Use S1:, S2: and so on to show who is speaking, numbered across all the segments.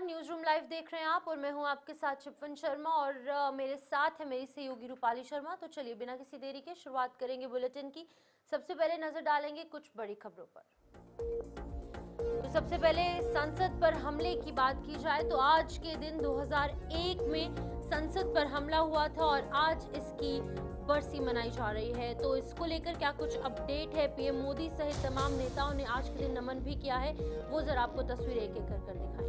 S1: News room live देख रहे हैं आप और मैं हूं आपके साथ शिपवन शर्मा और मेरे साथ है मेरी सहयोगी रूपाली शर्मा। तो चलिए बिना किसी देरी के शुरुआत करेंगे बुलेटिन की। सबसे पहले नजर डालेंगे कुछ बड़ी खबरों पर। तो सबसे पहले संसद पर हमले की बात की जाए तो आज के दिन 2001 में संसद पर हमला हुआ था और आज इसकी बरसी मनाई जा रही है। तो इसको लेकर क्या कुछ अपडेट है, पीएम मोदी सहित तमाम नेताओं ने आज के दिन नमन भी किया है, वो जरा आपको तस्वीरें एक एक कर दिखाएंगे।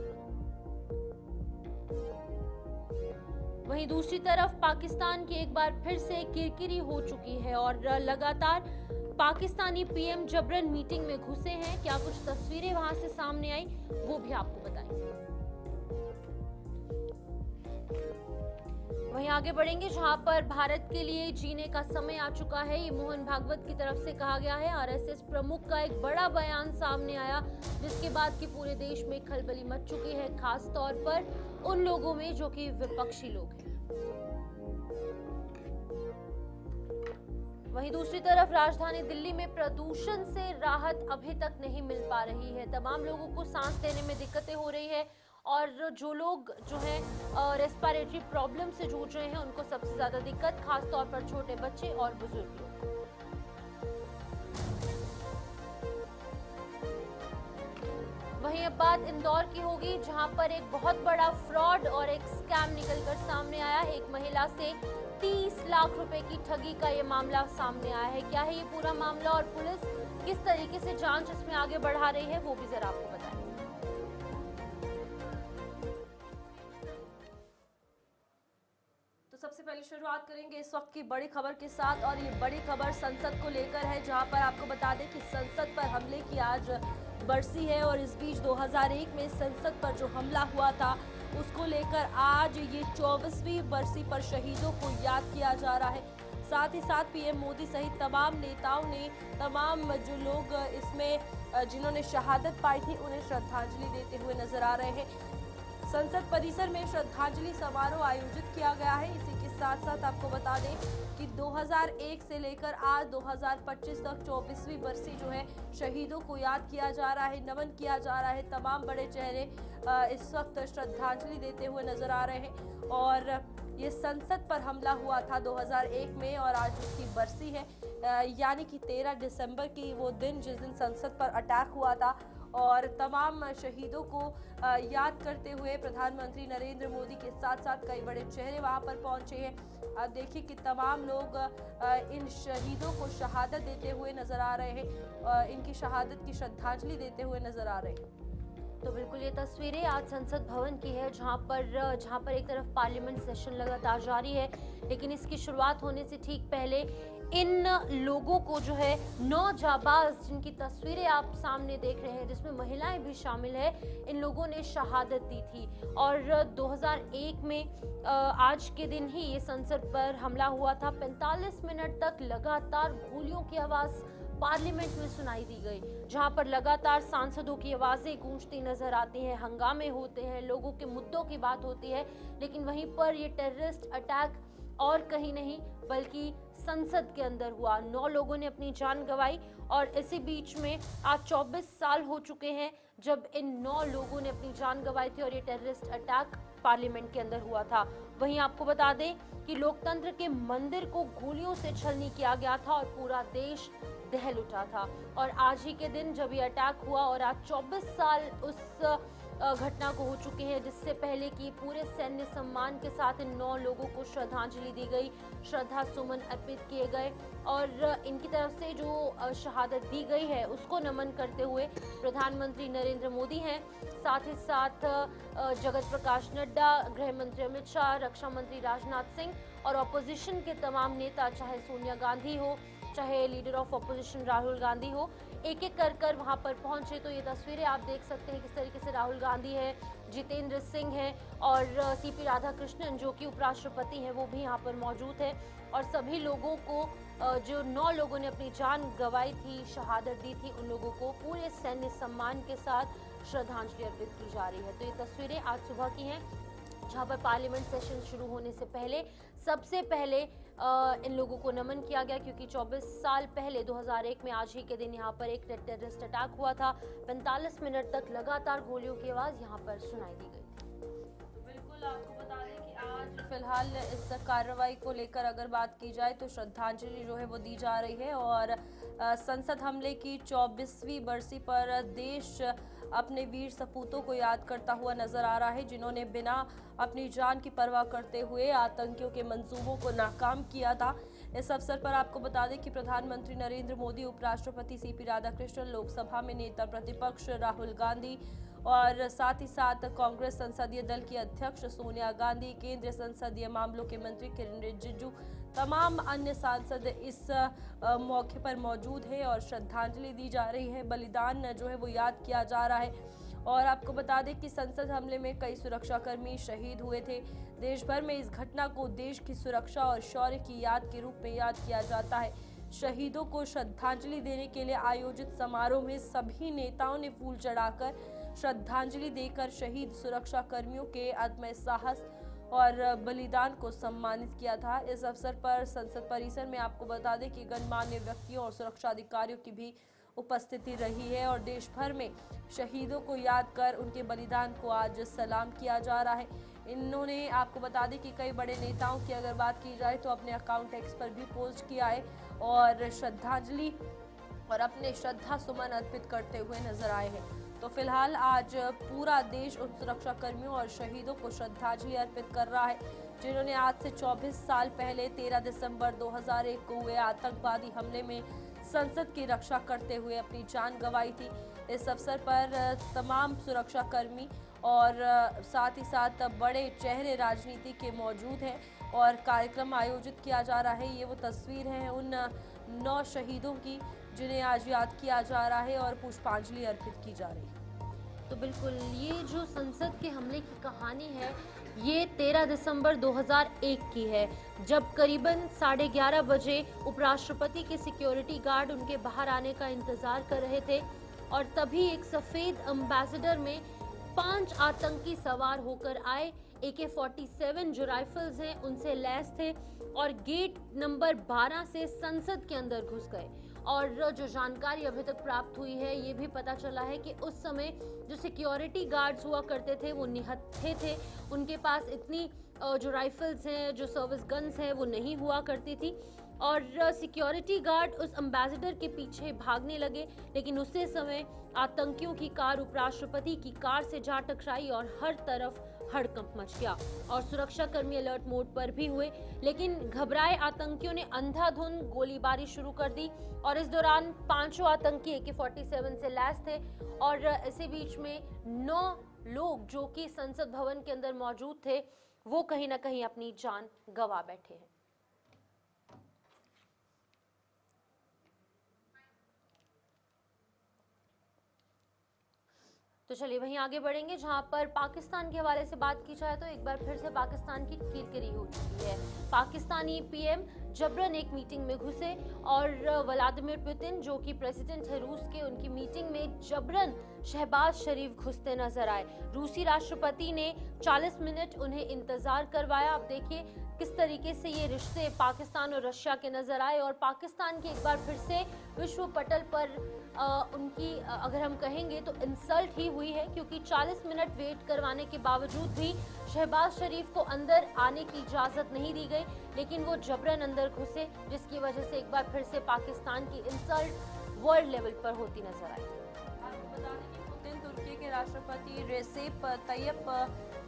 S1: वहीं दूसरी तरफ पाकिस्तान की एक बार फिर से किरकिरी हो चुकी है और लगातार पाकिस्तानी पीएम जबरन मीटिंग में घुसे हैं। क्या कुछ तस्वीरें वहां से सामने आई वो भी आपको बताएंगे। वहीं आगे बढ़ेंगे जहां पर भारत के लिए जीने का समय आ चुका है, ये मोहन भागवत की तरफ से कहा गया है। आरएसएस प्रमुख का एक बड़ा बयान सामने आया जिसके बाद कि पूरे देश में खलबली मच चुकी है, खास तौर पर उन लोगों में जो कि विपक्षी लोग हैं। वहीं दूसरी तरफ राजधानी दिल्ली में प्रदूषण से राहत अभी तक नहीं मिल पा रही है। तमाम लोगों को सांस लेने में दिक्कतें हो रही है और जो लोग जो है रेस्पिरेटरी प्रॉब्लम से जूझ रहे हैं उनको सबसे ज्यादा दिक्कत, खास तौर पर छोटे बच्चे और बुजुर्ग लोग। वहीं अब बात इंदौर की होगी जहां पर एक बहुत बड़ा फ्रॉड और एक स्कैम निकलकर सामने आया। एक महिला से 30 लाख रुपए की ठगी का ये मामला सामने आया है। क्या है ये पूरा मामला और पुलिस किस तरीके से जांच इसमें आगे बढ़ा रही है वो भी जरा आपको बताएं।
S2: तो सबसे पहले शुरुआत करेंगे इस वक्त की बड़ी खबर के साथ और ये बड़ी खबर संसद को लेकर है, जहां पर आपको बता दें कि संसद पर हमले की आज बरसी है और इस बीच 2001 में संसद पर जो हमला हुआ था उसको लेकर आज ये 24वीं बरसी पर शहीदों को याद किया जा रहा है। साथ ही साथ पीएम मोदी सहित तमाम नेताओं ने तमाम जो लोग इसमें जिन्होंने शहादत पाई थी उन्हें श्रद्धांजलि देते हुए नजर आ रहे हैं। संसद परिसर में श्रद्धांजलि समारोह आयोजित किया गया है। इसी के साथ साथ आपको बता दें कि 2001 से लेकर आज 2025 तक 24वीं बरसी जो है शहीदों को याद किया जा रहा है, नमन किया जा रहा है। तमाम बड़े चेहरे इस वक्त श्रद्धांजलि देते हुए नजर आ रहे हैं और ये संसद पर हमला हुआ था 2001 में और आज उसकी बरसी है, यानी कि 13 दिसंबर की वो दिन जिस दिन संसद पर अटैक हुआ था। और तमाम शहीदों को याद करते हुए प्रधानमंत्री नरेंद्र मोदी के साथ साथ कई बड़े चेहरे वहां पर पहुंचे हैं। आप देखिए कि तमाम लोग इन शहीदों को शहादत देते हुए नजर आ रहे हैं, इनकी शहादत की श्रद्धांजलि देते हुए नजर आ रहे हैं।
S1: तो बिल्कुल ये तस्वीरें आज संसद भवन की है जहां पर एक तरफ पार्लियामेंट सेशन लगातार जारी है, लेकिन इसकी शुरुआत होने से ठीक पहले इन लोगों को जो है 9 जाबाज जिनकी तस्वीरें आप सामने देख रहे हैं जिसमें महिलाएं भी शामिल है, इन लोगों ने शहादत दी थी। और 2001 में आज के दिन ही ये संसद पर हमला हुआ था। 45 मिनट तक लगातार गोलियों की आवाज पार्लियामेंट में सुनाई दी गई, जहां पर लगातार सांसदों की आवाजें गूंजती नजर आती हैं, हंगामे होते हैं, लोगों के मुद्दों की बात होती है। लेकिन वहीं पर ये टेररिस्ट अटैक और कहीं नहीं बल्कि संसद के अंदर हुआ। 9 लोगों ने अपनी जान गंवाई और इसी बीच में आज 24 साल हो चुके हैं जब इन 9 लोगों ने अपनी जान गंवाई थी और ये टेररिस्ट अटैक पार्लियामेंट के अंदर हुआ था। वहीं आपको बता दें कि लोकतंत्र के मंदिर को गोलियों से छलनी किया गया था और पूरा देश दहल उठा था। और आज ही के दिन जब ये अटैक हुआ और आज 24 साल उस घटना को हो चुके हैं जिससे पहले कि पूरे सैन्य सम्मान के साथ इन 9 लोगों को श्रद्धांजलि दी गई, श्रद्धा सुमन अर्पित किए गए और इनकी तरफ से जो शहादत दी गई है उसको नमन करते हुए प्रधानमंत्री नरेंद्र मोदी हैं, साथ ही साथ जगत प्रकाश नड्डा, गृह मंत्री अमित शाह, रक्षा मंत्री राजनाथ सिंह और ऑपोजिशन के तमाम नेता, चाहे सोनिया गांधी हो चाहे leader of opposition Rahul Gandhi हो, एक एक कर वहां पर पहुंचे। तो ये तस्वीरें आप देख सकते हैं किस तरीके से राहुल गांधी है, जितेंद्र सिंह है और सीपी राधाकृष्णन जो कि उपराष्ट्रपति हैं वो भी यहाँ पर मौजूद है। और सभी लोगों को जो 9 लोगों ने अपनी जान गंवाई थी, शहादत दी थी, उन लोगों को पूरे सैन्य सम्मान के साथ श्रद्धांजलि अर्पित की जा रही है। तो ये तस्वीरें आज सुबह की हैं जहां पर पार्लियामेंट सेशन शुरू होने से पहले सबसे पहले इन लोगों को नमन किया गया, क्योंकि 24 साल पहले 2001 में आज ही के दिन यहाँ पर एक टेररिस्ट अटैक हुआ था। 45 मिनट तक लगातार गोलियों की आवाज यहाँ पर सुनाई दी गई थी।
S2: आपको बता दें कि आज फिलहाल इस कार्रवाई को लेकर अगर बात की जाए तो श्रद्धांजलि जो है वो दी जा रही है और संसद हमले की 24वीं बरसी पर देश अपने वीर सपूतों को याद करता हुआ नजर आ रहा है, जिन्होंने बिना अपनी जान की परवाह करते हुए आतंकियों के मंसूबों को नाकाम किया था। इस अवसर पर आपको बता दें कि प्रधानमंत्री नरेंद्र मोदी, उपराष्ट्रपति सीपी राधाकृष्णन, लोकसभा में नेता प्रतिपक्ष राहुल गांधी और साथ ही साथ कांग्रेस संसदीय दल की अध्यक्ष सोनिया गांधी, केंद्रीय संसदीय मामलों के मंत्री किरेन रिजिजू, तमाम अन्य सांसद इस मौके पर मौजूद हैं और श्रद्धांजलि दी जा रही है। बलिदान जो है वो याद किया जा रहा है। और आपको बता दें कि संसद हमले में कई सुरक्षाकर्मी शहीद हुए थे। देश भर में इस घटना को देश की सुरक्षा और शौर्य की याद के रूप में याद किया जाता है। शहीदों को श्रद्धांजलि देने के लिए आयोजित समारोह में सभी नेताओं ने फूल चढ़ाकर श्रद्धांजलि देकर शहीद सुरक्षा कर्मियों के आत्म साहस और बलिदान को सम्मानित किया था। इस अवसर पर संसद परिसर में आपको बता दें कि गणमान्य व्यक्तियों और सुरक्षा अधिकारियों की भी उपस्थिति रही है और देश भर में शहीदों को याद कर उनके बलिदान को आज सलाम किया जा रहा है। इन्होंने आपको बता दें कि कई बड़े नेताओं की अगर बात की जाए तो अपने अकाउंट एक्स पर भी पोस्ट किया है और श्रद्धांजलि और अपने श्रद्धा सुमन अर्पित करते हुए नजर आए हैं। तो फिलहाल आज पूरा देश उन सुरक्षा कर्मियों और शहीदों को श्रद्धांजलि अर्पित कर रहा है, जिन्होंने आज से 24 साल पहले 13 दिसंबर 2001 को हुए आतंकवादी हमले में संसद की रक्षा करते हुए अपनी जान गंवाई थी। इस अवसर पर तमाम सुरक्षा कर्मी और साथ ही साथ बड़े चेहरे राजनीति के मौजूद हैं और कार्यक्रम आयोजित किया जा रहा है। ये वो तस्वीर है उन 9 शहीदों की जिन्हें आज याद किया जा रहा है और पुष्पांजलि अर्पित की जा रही है।
S1: तो बिल्कुल ये जो संसद के हमले की कहानी है ये 13 दिसंबर 2001 की है, जब करीबन 11:30 बजे उपराष्ट्रपति के सिक्योरिटी गार्ड उनके बाहर आने का इंतजार कर रहे थे और तभी एक सफेद एम्बेसडर में 5 आतंकी सवार होकर आए। AK-47 जो राइफल्स हैं उनसे लैस थे और गेट नंबर 12 से संसद के अंदर घुस गए। और जो जानकारी अभी तक प्राप्त हुई है ये भी पता चला है कि उस समय जो सिक्योरिटी गार्ड्स हुआ करते थे वो निहत्थे थे, उनके पास इतनी जो राइफल्स हैं, जो सर्विस गन्स हैं वो नहीं हुआ करती थी और सिक्योरिटी गार्ड उस एम्बेसडर के पीछे भागने लगे, लेकिन उसी समय आतंकियों की कार उपराष्ट्रपति की कार से जा टकराई और हर तरफ हड़कंप मच गया और सुरक्षा कर्मी अलर्ट मोड पर भी हुए। लेकिन घबराए आतंकियों ने अंधाधुंध गोलीबारी शुरू कर दी और इस दौरान 5 आतंकी AK-47 से लैस थे और इसी बीच में 9 लोग जो कि संसद भवन के अंदर मौजूद थे वो कहीं ना कहीं अपनी जान गंवा बैठे हैं। तो चलिए वहीं आगे बढ़ेंगे जहां पर पाकिस्तान के हवाले से बात की जाए तो एक बार फिर से पाकिस्तान की किरकिरी हो चुकी है। पाकिस्तानी पीएम जबरन एक मीटिंग में घुसे और व्लादिमीर पुतिन जो कि प्रेसिडेंट है रूस के, उनकी मीटिंग में जबरन शहबाज शरीफ घुसते नजर आए। रूसी राष्ट्रपति ने 40 मिनट उन्हें इंतजार करवाया। अब देखिए किस तरीके से ये रिश्ते पाकिस्तान और रशिया के नजर आए और पाकिस्तान की एक बार फिर से विश्व पटल पर उनकी अगर हम कहेंगे तो इंसल्ट ही हुई है, क्योंकि 40 मिनट वेट करवाने के बावजूद भी शहबाज शरीफ को अंदर आने की इजाजत नहीं दी गई, लेकिन वो जबरन अंदर घुसे, जिसकी वजह से एक बार फिर से पाकिस्तान की इंसल्ट वर्ल्ड लेवल पर होती नजर आई।
S2: आपको बता दें कि पुतिन तुर्की के राष्ट्रपति रेसेप तैयप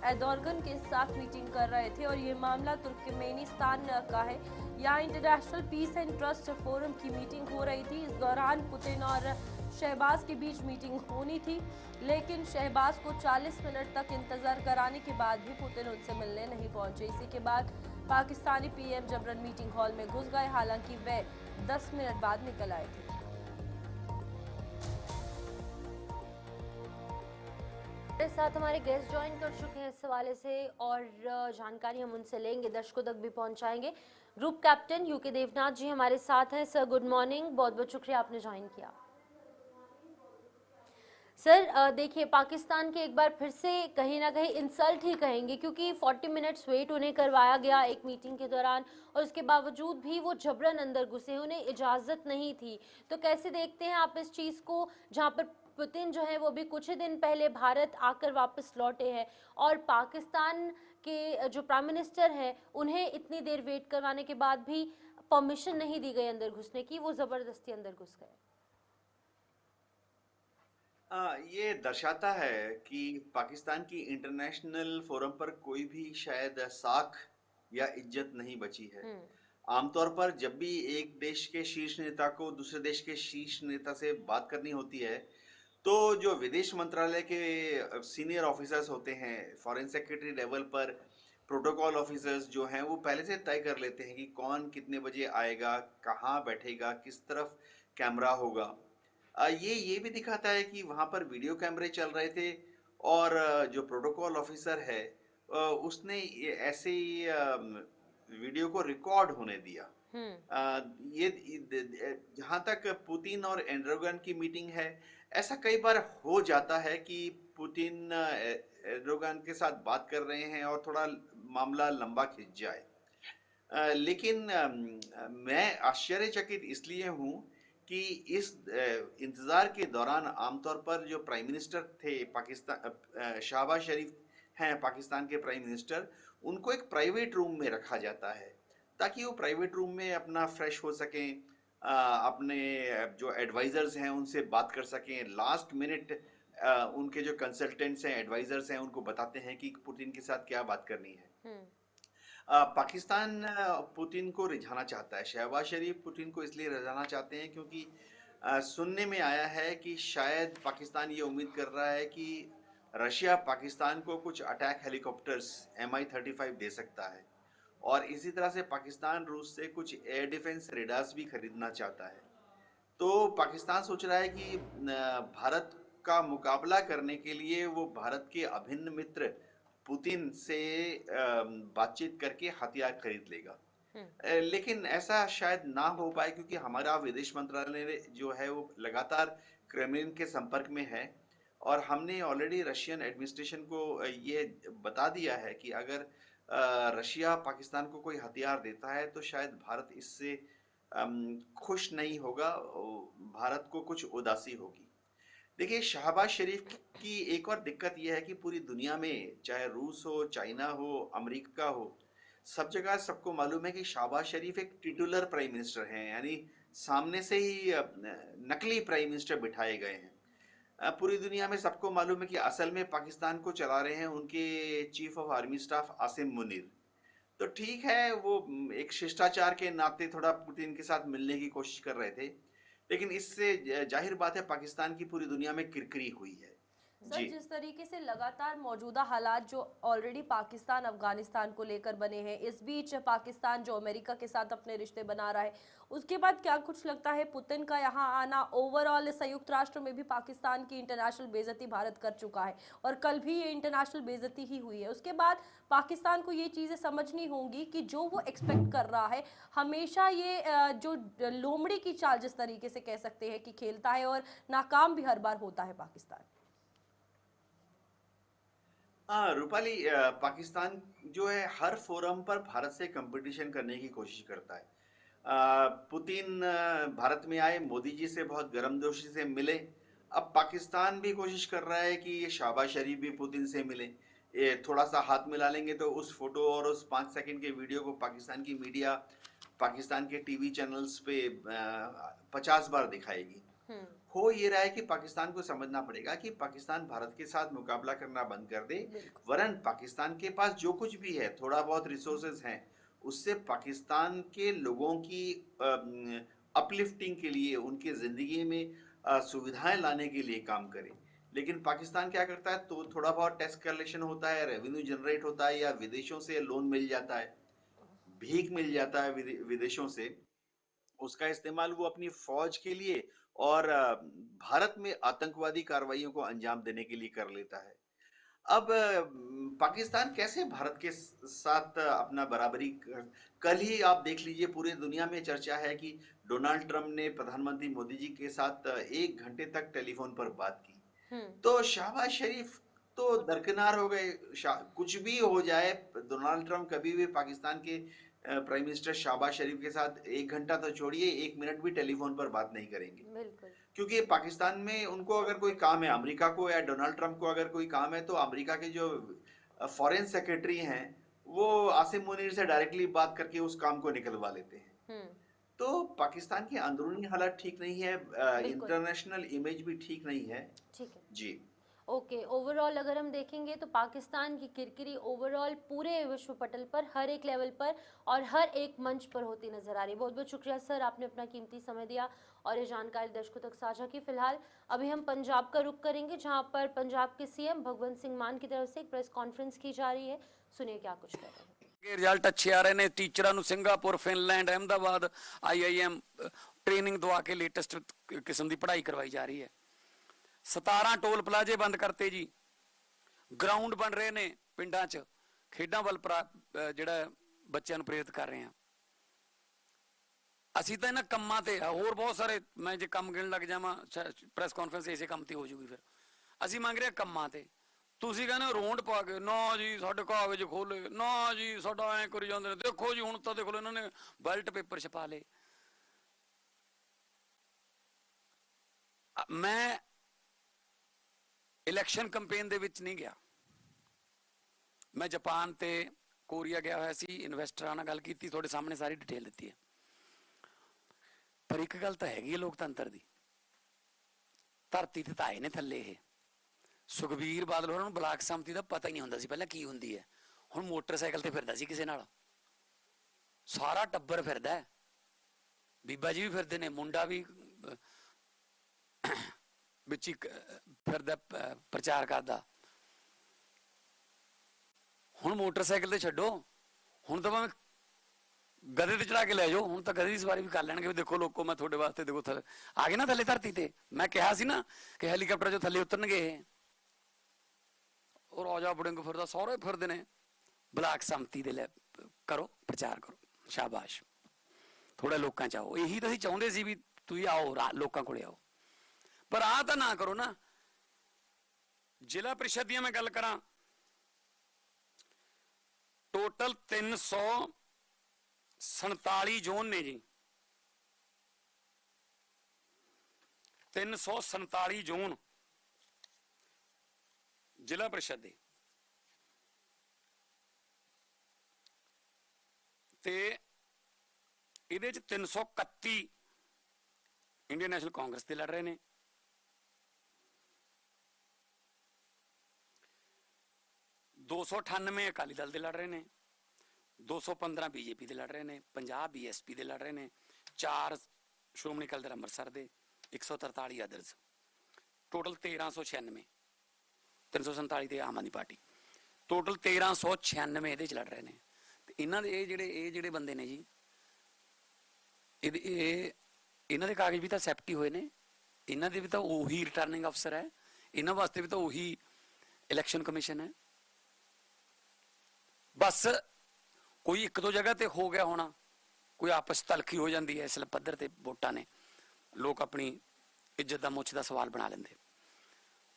S2: एर्दोगन के साथ मीटिंग कर रहे थे और ये मामला तुर्कमेनिस्तान का है। यहाँ international peace and trust forum की मीटिंग हो रही थी। इस दौरान पुतिन और शहबाज के बीच मीटिंग होनी थी, लेकिन शहबाज को 40 मिनट तक इंतजार कराने के बाद भी पुतिन उनसे मिलने नहीं पहुंचे। इसी के बाद पाकिस्तानी पीएम जबरन मीटिंग हॉल में घुस गए, हालांकि वे 10 मिनट बाद निकल आए थे।
S1: हमारे साथ हमारे गेस्ट ज्वाइन कर चुके हैं इस हवाले से और जानकारी हम उनसे लेंगे, दर्शकों तक भी पहुंचाएंगे। ग्रुप कैप्टन यूके देवनाथ जी हमारे साथ हैं। सर गुड मॉर्निंग, बहुत बहुत शुक्रिया आपने ज्वाइन किया। सर देखिए पाकिस्तान के एक बार फिर से कहीं ना कहीं इंसल्ट ही कहेंगे, क्योंकि 40 मिनट्स वेट उन्हें करवाया गया एक मीटिंग के दौरान और उसके बावजूद भी वो जबरन अंदर घुसे, उन्हें इजाज़त नहीं थी। तो कैसे देखते हैं आप इस चीज़ को, जहाँ पर पुतिन जो है वो भी कुछ ही दिन पहले भारत आकर वापस लौटे हैं और पाकिस्तान कि जो प्राइम मिनिस्टर है उन्हें इतनी देर वेट करवाने के बाद भी परमिशन नहीं दी गई अंदर घुसने की, वो जबरदस्ती अंदर घुस गए।
S3: ये दर्शाता है कि पाकिस्तान की इंटरनेशनल फोरम पर कोई भी शायद साख या इज्जत नहीं बची है।
S1: हम्म।
S3: आमतौर पर जब भी एक देश के शीर्ष नेता को दूसरे देश के शीर्ष नेता से बात करनी होती है, तो जो विदेश मंत्रालय के सीनियर ऑफिसर्स होते हैं, फॉरेन सेक्रेटरी लेवल पर प्रोटोकॉल ऑफिसर्स जो हैं, वो पहले से तय कर लेते हैं कि कौन कितने बजे आएगा, कहाँ बैठेगा, किस तरफ कैमरा होगा। ये भी दिखाता है कि वहाँ पर वीडियो कैमरे चल रहे थे और जो प्रोटोकॉल ऑफिसर है उसने ऐसे ही वीडियो को रिकॉर्ड होने दिया।
S1: हम्म।
S3: जहाँ तक पुतिन और एर्डोगन की मीटिंग है, ऐसा कई बार हो जाता है कि पुतिन एर्डोगन के साथ बात कर रहे हैं और थोड़ा मामला लंबा खिंच जाए। लेकिन मैं आश्चर्यचकित इसलिए हूँ कि इस इंतज़ार के दौरान आमतौर पर जो प्राइम मिनिस्टर थे पाकिस्तान, शहबाज शरीफ हैं पाकिस्तान के प्राइम मिनिस्टर, उनको एक प्राइवेट रूम में रखा जाता है ताकि वो प्राइवेट रूम में अपना फ्रेश हो सकें, अपने जो एडवाइज़र्स हैं उनसे बात कर सकें। लास्ट मिनट उनके जो कंसल्टेंट्स हैं, एडवाइज़र्स हैं, उनको बताते हैं कि पुतिन के साथ क्या बात करनी है। पाकिस्तान पुतिन को रिझाना चाहता है। शहबाज शरीफ पुतिन को इसलिए रिझाना चाहते हैं क्योंकि सुनने में आया है कि शायद पाकिस्तान ये उम्मीद कर रहा है कि रशिया पाकिस्तान को कुछ अटैक हेलीकॉप्टर्स Mi-35 दे सकता है, और इसी तरह से पाकिस्तान रूस से कुछ एयर डिफेंस रेडार्स भी खरीदना चाहता है। तो पाकिस्तान सोच रहा है कि भारत का मुकाबला करने के लिए वो भारत के अभिन्न मित्र पुतिन से बातचीत करके हथियार खरीद लेगा। लेकिन ऐसा शायद ना हो पाए क्योंकि हमारा विदेश मंत्रालय जो है वो लगातार क्रेमलिन के संपर्क में है, और हमने ऑलरेडी रशियन एडमिनिस्ट्रेशन को ये बता दिया है कि अगर रशिया पाकिस्तान को कोई हथियार देता है तो शायद भारत इससे खुश नहीं होगा, भारत को कुछ उदासी होगी। देखिए, शहबाज शरीफ की एक और दिक्कत यह है कि पूरी दुनिया में, चाहे रूस हो, चाइना हो, अमेरिका हो, सब जगह सबको मालूम है कि शहबाज शरीफ एक टिटुलर प्राइम मिनिस्टर हैं, यानी सामने से ही नकली प्राइम मिनिस्टर बिठाए गए हैं। पूरी दुनिया में सबको मालूम है कि असल में पाकिस्तान को चला रहे हैं उनके chief of army staff Asim Munir. तो ठीक है, वो एक शिष्टाचार के नाते थोड़ा पुतिन के साथ मिलने की कोशिश कर रहे थे, लेकिन इससे जाहिर बात है पाकिस्तान की पूरी दुनिया में किरकिरी हुई है।
S2: सर, जिस तरीके से लगातार मौजूदा हालात जो ऑलरेडी पाकिस्तान अफगानिस्तान को लेकर बने हैं, इस बीच पाकिस्तान जो अमेरिका के साथ अपने रिश्ते बना रहा है, उसके बाद क्या कुछ लगता है पुतिन का यहाँ आना ओवरऑल संयुक्त राष्ट्र में भी पाकिस्तान की इंटरनेशनल बेइज्जती भारत कर चुका है, और कल भी ये इंटरनेशनल बेइज्जती ही हुई है। उसके बाद पाकिस्तान को ये चीज़ें समझनी होंगी कि जो वो एक्सपेक्ट कर रहा है, हमेशा ये जो लोमड़ी की चाल जिस तरीके से कह सकते हैं कि खेलता है और नाकाम भी हर बार होता है पाकिस्तान।
S3: हाँ रूपाली, पाकिस्तान जो है हर फोरम पर भारत से कंपटीशन करने की कोशिश करता है। पुतिन भारत में आए, मोदी जी से बहुत गर्मजोशी से मिले। अब पाकिस्तान भी कोशिश कर रहा है कि ये शहबाज शरीफ भी पुतिन से मिले। ये थोड़ा सा हाथ मिला लेंगे तो उस फोटो और उस 5 सेकंड के वीडियो को पाकिस्तान की मीडिया, पाकिस्तान के टीवी चैनल्स पे 50 बार दिखाएगी। हो ये रहा है कि पाकिस्तान को समझना पड़ेगा कि पाकिस्तान भारत के साथ मुकाबला करना बंद कर दे, वरन पाकिस्तान के पास जो कुछ भी है, थोड़ा बहुत रिसोर्सेज हैं, उससे पाकिस्तान के लोगों की अपलिफ्टिंग के लिए, उनके ज़िंदगी में सुविधाएं लाने के लिए काम करे। लेकिन पाकिस्तान क्या करता है, तो थोड़ा बहुत टैक्स कलेक्शन होता है, रेवेन्यू जनरेट होता है, या विदेशों से लोन मिल जाता है, भीख मिल जाता है विदेशों से, उसका इस्तेमाल वो अपनी फौज के लिए और भारत में आतंकवादी कार्रवाइयों को अंजाम देने के लिए कर लेता है। अब पाकिस्तान कैसे भारत के साथ अपना बराबरी कल ही आप देख लीजिए, पूरी दुनिया में चर्चा है कि डोनाल्ड ट्रंप ने प्रधानमंत्री मोदी जी के साथ 1 घंटे तक टेलीफोन पर बात की। तो शहबाज शरीफ तो दरकिनार हो गए। कुछ भी हो जाए, डोनाल्ड ट्रंप कभी भी पाकिस्तान के प्राइम मिनिस्टर शहबाज शरीफ के साथ 1 घंटा तो छोड़िए, 1 मिनट भी टेलीफोन पर बात नहीं करेंगे।
S1: बिल्कुल।
S3: क्योंकि पाकिस्तान में उनको अगर कोई काम है, अमेरिका को या डोनाल्ड ट्रंप को अगर कोई काम है, तो अमेरिका के जो फॉरेन सेक्रेटरी हैं, वो आसिम मुनीर से डायरेक्टली बात करके उस काम को निकलवा लेते हैं।
S1: हम्म।
S3: तो पाकिस्तान की अंदरूनी हालात ठीक नहीं है,
S1: बिल्कुल।
S3: इंटरनेशनल इमेज भी ठीक नहीं है।
S1: ठीक है।
S3: जी।
S1: ओके, ओवरऑल अगर हम देखेंगे तो पाकिस्तान की किरकिरी ओवरऑल पूरे विश्व पटल पर हर एक लेवल पर और हर एक मंच पर होती नजर आ रही है। बहुत बहुत शुक्रिया सर, आपने अपना कीमती समय दिया और ये जानकारी दर्शकों तक साझा की। फिलहाल अभी हम पंजाब का रुख करेंगे, जहां पर पंजाब के सीएम भगवंत सिंह मान की तरफ से एक प्रेस कॉन्फ्रेंस की जा रही है। सुनिए क्या कुछ कर रहे हैं।
S4: रिजल्ट अच्छे आ रहे ने, टीचਰਾਂ ਨੂੰ Singapore, Finland, Ahmedabad IIM training दवा के लेटेस्ट किस्म की पढ़ाई करवाई जा रही है। 17 टोल प्लाजे बंद करते जी, ग्राउंड बन रहे ने पिंडां च, खेडां वल ਜਿਹੜਾ ਬੱਚਿਆਂ ਨੂੰ ਪ੍ਰੇਰਿਤ ਕਰ ਰਹੇ ਹਾਂ। ਅਸੀਂ ਤਾਂ ਇਹਨਾਂ ਕੰਮਾਂ ਤੇ ਹੋਰ ਬਹੁਤ ਸਾਰੇ, ਮੈਂ ਜੇ ਕੰਮ ਗਿਣ ਲੱਗ ਜਾਵਾਂ ਪ੍ਰੈਸ ਕਾਨਫਰੰਸ ਇਸੇ ਕੰਮ ਤੇ ਹੋ ਜੂਗੀ। ਫਿਰ ਅਸੀਂ ਮੰਗ ਰਹੇ ਕੰਮਾਂ ਤੇ, ਤੁਸੀਂ ਕਹਿੰਦੇ ਰੋਂਡ ਪਾ ਕੇ, ਨਾ ਜੀ ਸਾਡੇ ਕਾਗਜ਼ ਖੋਲੇ, ਨਾ ਜੀ ਸਾਡਾ ਐਂ ਕਰੀ ਜਾਂਦੇ ਨੇ। ਦੇਖੋ ਜੀ ਹੁਣ ਤਾਂ ਦੇਖ ਲਓ ਇਹਨਾਂ ਨੇ ਬੈਲਟ ਪੇਪਰ ਛਪਾ ਲਏ। ਮੈਂ ਇਲੈਕਸ਼ਨ ਕੰਪੇਨ ਦੇ ਵਿੱਚ ਨਹੀਂ ਗਿਆ, ਮੈਂ ਜਾਪਾਨ ਤੇ ਕੋਰੀਆ ਗਿਆ ਹੋਇਆ ਸੀ, ਇਨਵੈਸਟਰਾਂ ਨਾਲ ਗੱਲ ਕੀਤੀ, ਤੁਹਾਡੇ ਸਾਹਮਣੇ ਸਾਰੀ ਡਿਟੇਲ ਦਿੱਤੀ ਹੈ। ਪਰ ਇੱਕ ਗੱਲ ਤਾਂ ਹੈਗੀ ਹੈ ਲੋਕਤੰਤਰ ਦੀ, ਧਰਤੀ ਤੇ ਤਾਂ ਆਏ ਨੇ ਥੱਲੇ ਇਹ। ਸੁਖਬੀਰ ਬਾਦਲ ਹੋਰਾਂ ਨੂੰ ਬਲਾਕ ਸੰਮਤੀ ਦਾ ਪਤਾ ਹੀ ਨਹੀਂ ਹੁੰਦਾ ਸੀ ਪਹਿਲਾਂ ਕੀ ਹੁੰਦੀ ਹੈ। ਹੁਣ ਮੋਟਰਸਾਈਕਲ ਤੇ ਫਿਰਦਾ ਸੀ ਕਿਸੇ ਨਾਲ, ਸਾਰਾ ਟੱਬਰ ਫਿਰਦਾ ਹੈ, ਬੀਬਾ ਜੀ ਵੀ ਫਿਰਦੇ ਨੇ, ਮੁੰਡਾ ਵੀ ਵਿੱਚ ਹੀ ਫਿਰਦਾ, ਪ੍ਰਚਾਰ ਕਰਦਾ। ਹੁਣ ਮੋਟਰਸਾਈਕਲ ਤੇ ਛੱਡੋ, ਹੁਣ ਤਾਂ ਭਾਵੇਂ गधे ते चढ़ा के ले जाओ, ਹੁਣ ਤਾਂ गधे की सवारी भी कर लैणगे। देखो लोगों, मैं थोड़े वास्ते देखो थले आ गए ना, थले धरती ते मैं कहा सी ना कि हैलीकॉप्टर जो थले उतरनगे और राजा बड़िंग फिरदा, सारे फिरदे ने। ब्लाक संमति दे ले करो, प्रचार करो, शाबाश। थोड़ा लोकां च आओ, यही तो असीं चाहुंदे सी भी तुसीं आओ, लोकां कोले आओ। पर आ तां ना करो ना। जिला परिषद दी मैं गल करां, टोटल 347 जोन ने जी, 347 जोन जिला परिषद दे ते इहदे च 331 इंडियन नेशनल कांग्रेस दे लड़ रहे ने, 298 अकाली दल दे लड़ रहे ने, 215 बीजेपी दे लड़ रहे ने, 50 BSP दे लड़ रहे ने, 4 श्रोमणी अकाली दल अंमृतसर दे, 143 अदर्स, टोटल 1396। 347 ते आम आदमी पार्टी, टोटल 1396 ਇਹਦੇ ਚ ਲੜ ਰਹੇ ਨੇ। ਤੇ ਇਹਨਾਂ ਦੇ ਇਹ ਜਿਹੜੇ ਬੰਦੇ ਨੇ ਜੀ, ਇਹਨਾਂ ਦੇ ਕਾਗਜ਼ ਵੀ ਤਾਂ ਸੈਪਟੀ ਹੋਏ ਨੇ, ਇਹਨਾਂ ਦੇ ਵੀ ਤਾਂ ਉਹੀ ਰਿਟਰਨਿੰਗ ਅਫਸਰ ਹੈ, ਇਹਨਾਂ ਵਾਸਤੇ ਵੀ ਤਾਂ ਉਹੀ ਇਲੈਕਸ਼ਨ ਕਮਿਸ਼ਨ ਹੈ। ਬਸ ਕੋਈ ਇੱਕ ਦੋ ਜਗ੍ਹਾ ਤੇ ਹੋ ਗਿਆ ਹੋਣਾ, ਕੋਈ ਆਪਸ ਤਲਖੀ ਹੋ ਜਾਂਦੀ ਹੈ ਇਸ ਪੱਧਰ ਤੇ ਵੋਟਾਂ ਨੇ, ਲੋਕ ਆਪਣੀ ਇੱਜ਼ਤ ਦਾ ਮੁੱਛ ਦਾ ਸਵਾਲ ਬਣਾ ਲੈਂਦੇ।